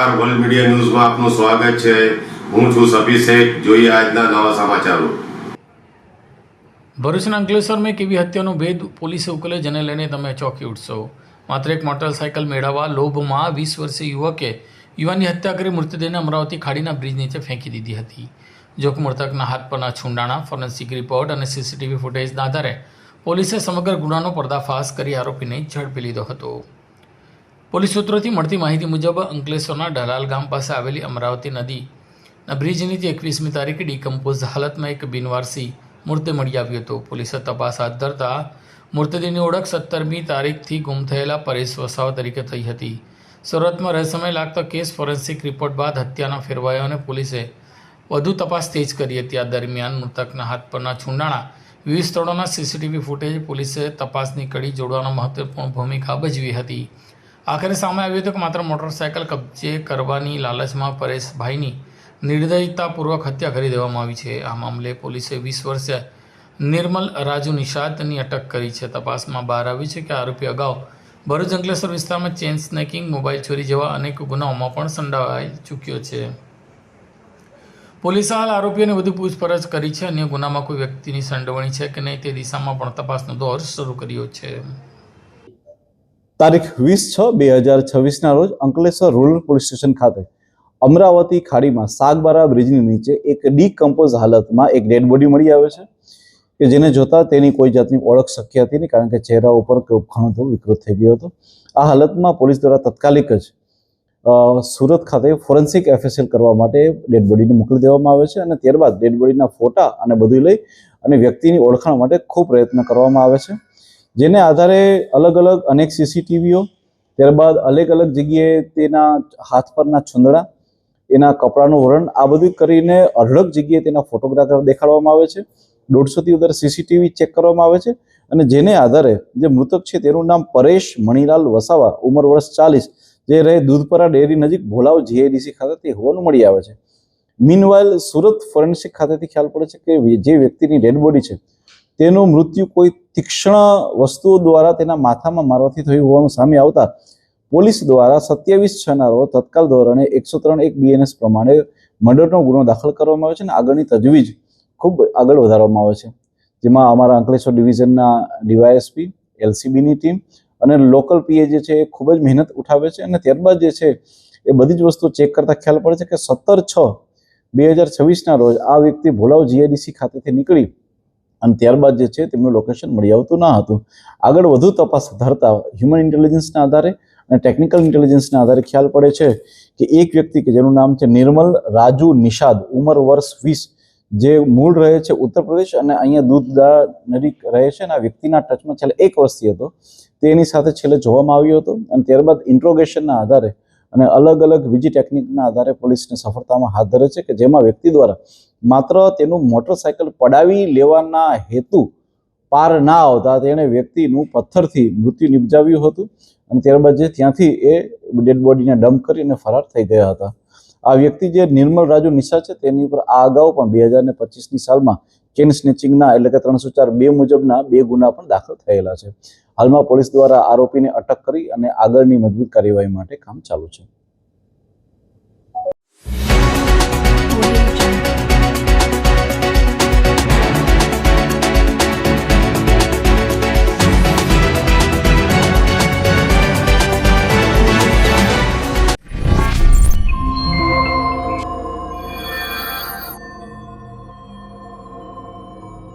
નમસ્કાર, world media ન્યૂઝમાં આપનું સ્વાગત છે। હું છું સભી શેખ। જોઈએ આજના નવા સમાચારો। ભરૂચના અંકલેશ્વરમાં એક એવી હત્યાનો ભેદ પોલીસે ઉકેલે જેને લઈને તમે ચોંકી ઉઠશો। માત્ર એક મોટરસાયકલ મેળવવા લોભમાં 20 વર્ષીય યુવકે યુવાનની હત્યા કરી મૃતદેહને અમરાવતી ખાડીના બ્રિજ નીચે ફેંકી દીધી હતી। જોકે મૃતકના હાથ પરના છુંડાણા, ફોરેન્સિક રિપોર્ટ અને સીસીટીવી ફૂટેજના આધારે પોલીસે સમગ્ર ગુનાનો પર્દાફાશ કરી આરોપીને ઝડપી લીધો હતો। પોલીસ સૂત્રોથી મળતી માહિતી મુજબ અંકલેશ્વરના ઢલાલ ગામ પાસે આવેલી અમરાવતી નદીના બ્રિજ નીચે 21મી તારીખે ડિકમ્પોઝ હાલતમાં એક બિનવારસી મૃતદેહ મળી આવ્યો હતો। પોલીસે તપાસ હાથ ધરતા મૃતદેહની ઓળખ 17મી તારીખથી ગુમ થયેલા પરેશ વસાવા તરીકે થઈ હતી। શરૂઆતમાં રહસ્યમય લાગતો કેસ ફોરેન્સિક રિપોર્ટ બાદ હત્યાના ફેરવાયો અને પોલીસે વધુ તપાસ તેજ કરી હતી। આ દરમિયાન મૃતકના હાથ પરના છુંડાણા, વિવિધ સ્થળોના સીસીટીવી ફૂટેજ પોલીસે તપાસની કડી જોડવામાં મહત્વપૂર્ણ ભૂમિકા ભજવી હતી। આખરે સામે આવ્યું હતું કે માત્ર મોટરસાયકલ કબજે કરવાની લાલચમાં પરેશભાઈની નિર્દયતાપૂર્વક હત્યા કરી દેવામાં આવી છે। આ મામલે પોલીસે 20 વર્ષીય નિર્મલ રાજુ નિષાદની અટક કરી છે। તપાસમાં બહાર આવ્યું છે કે આરોપી અગાઉ ભરૂચ અંકલેશ્વર વિસ્તારમાં ચેઇન સ્નેકિંગ, મોબાઈલ ચોરી જેવા અનેક ગુનાઓમાં પણ સંડોવાઈ ચૂક્યો છે। પોલીસે હાલ આરોપીઓને વધુ પૂછપરછ કરી છે। અન્ય ગુનામાં કોઈ વ્યક્તિની સંડોવણી છે કે નહીં તે દિશામાં પણ તપાસનો દોર શરૂ કર્યો છે। તારીખ 20/6/2026 રોજ અંકલેશ્વર રૂરલ પોલીસ સ્ટેશન ખાતે અમરાવતી ખાડીમાં સાગબારા બ્રિજની નીચે એક ડીકમ્પોઝ હાલતમાં એક ડેડ બોડી મળી આવે છે કે જેને જોતા તેની કોઈ જાતની ઓળખ શક્ય હતી નહીં, કારણ કે ચહેરા ઉપર ઘણો બધો વિકૃત થઈ ગયો હતો। આ હાલતમાં પોલીસ દ્વારા તાત્કાલિક જ સુરત ખાતે ફોરેન્સિક એફએસએલ કરવા માટે ડેડ બોડીને મોકલી દેવામાં આવે છે અને ત્યારબાદ ડેડ બોડીના ફોટા અને બધું લઈ અને વ્યક્તિની ઓળખાણ માટે ખૂબ પ્રયત્ન કરવામાં આવે છે, જેને આધારે અલગ અલગ અનેક સીસીટીવીઓ, ત્યારબાદ અલગ અલગ જગ્યાએ તેના હાથ પરના છુંદડા, એના કપડાનું વર્ણન, આ બધું કરીને અઢળક જગ્યાએ તેના ફોટોગ્રાફર દેખાડવામાં આવે છે। 150થી વધારે સીસીટીવી ચેક કરવામાં આવે છે અને જેને આધારે જે મૃતક છે તેનું નામ પરેશ મણીલાલ વસાવા, ઉંમર વર્ષ 40, જે રહે દૂધપરા ડેરી નજીક ભોલાવ જીઆઈડીસી ખાતેથી હોવાનું મળી આવે છે। મીનવાઇલ સુરત ફોરેન્સિક ખાતેથી ખ્યાલ પડે છે કે જે વ્યક્તિની ડેડ બોડી છે તેનું મૃત્યુ કોઈ તીક્ષ્ણ વસ્તુઓ દ્વારા તેના માથામાં મારવાથી થયું હોવાનું સામે આવતા પોલીસ દ્વારા 27/6 રોજ તત્કાલ ધોરણે 103(1) BNS પ્રમાણે મર્ડરનો ગુનો દાખલ કરવામાં આવે છે અને આગળની તજવીજ ખૂબ આગળ વધારવામાં આવે છે, જેમાં અમારા અંકલેશ્વર ડિવિઝનના ડીવાયએસપી, એલસીબીની ટીમ અને લોકલ પીએ જે છે એ ખૂબ જ મહેનત ઉઠાવે છે અને ત્યારબાદ જે છે એ બધી જ વસ્તુ ચેક કરતા ખ્યાલ પડે છે કે 17/6/2026 રોજ આ વ્યક્તિ ભોલાવ જીઆઈડીસી ખાતેથી નીકળી અને ત્યારબાદ જે છે તેમનું લોકેશન મળી આવતું ન હતું। આગળ વધુ તપાસ ધરતા હ્યુમન ઇન્ટેલિજન્સના આધારે અને ટેકનિકલ ઇન્ટેલિજન્સના આધારે ખ્યાલ પડે છે કે એક વ્યક્તિ કે જેનું નામ છે નિર્મલ રાજુ નિષાદ, ઉંમર વર્ષ 20, જે મૂળ રહે છે ઉત્તર પ્રદેશ અને અહીંયા દૂધદાર નજીક રહે છે અને આ વ્યક્તિના ટચમાં છેલ્લે 1 વર્ષથી હતો, તેની સાથે છેલ્લે જોવામાં આવ્યો હતો અને ત્યારબાદ ઇન્ટ્રોગેશનના આધારે અને અલગ અલગ બીજી ટેકનિકના આધારે પોલીસને સફળતામાં હાથ ધરે છે કે જેમાં વ્યક્તિ દ્વારા માત્ર તેનું મોટરસાયકલ પડાવી લેવાના હેતુ પાર ના આવતા તેણે વ્યક્તિનું પથ્થરથી મૃત્યુ નિપજાવ્યું હતું અને ત્યારબાદ જે ત્યાંથી એ ડેડ બોડીને ડમ્પ કરીને ફરાર થઈ ગયા હતા। આ વ્યક્તિ જે નિર્મલ રાજુ નિષાદ છે તેની ઉપર આ અગાઉ પણ 2025ની સાલમાં ચેઇન સ્નેચિંગના એટલે કે 304(2) મુજબના 2 ગુના પણ દાખલ થયેલા છે। હાલમાં પોલીસ દ્વારા આરોપીને અટક કરી અને આગળની મજબૂત કાર્યવાહી માટે કામ ચાલુ છે।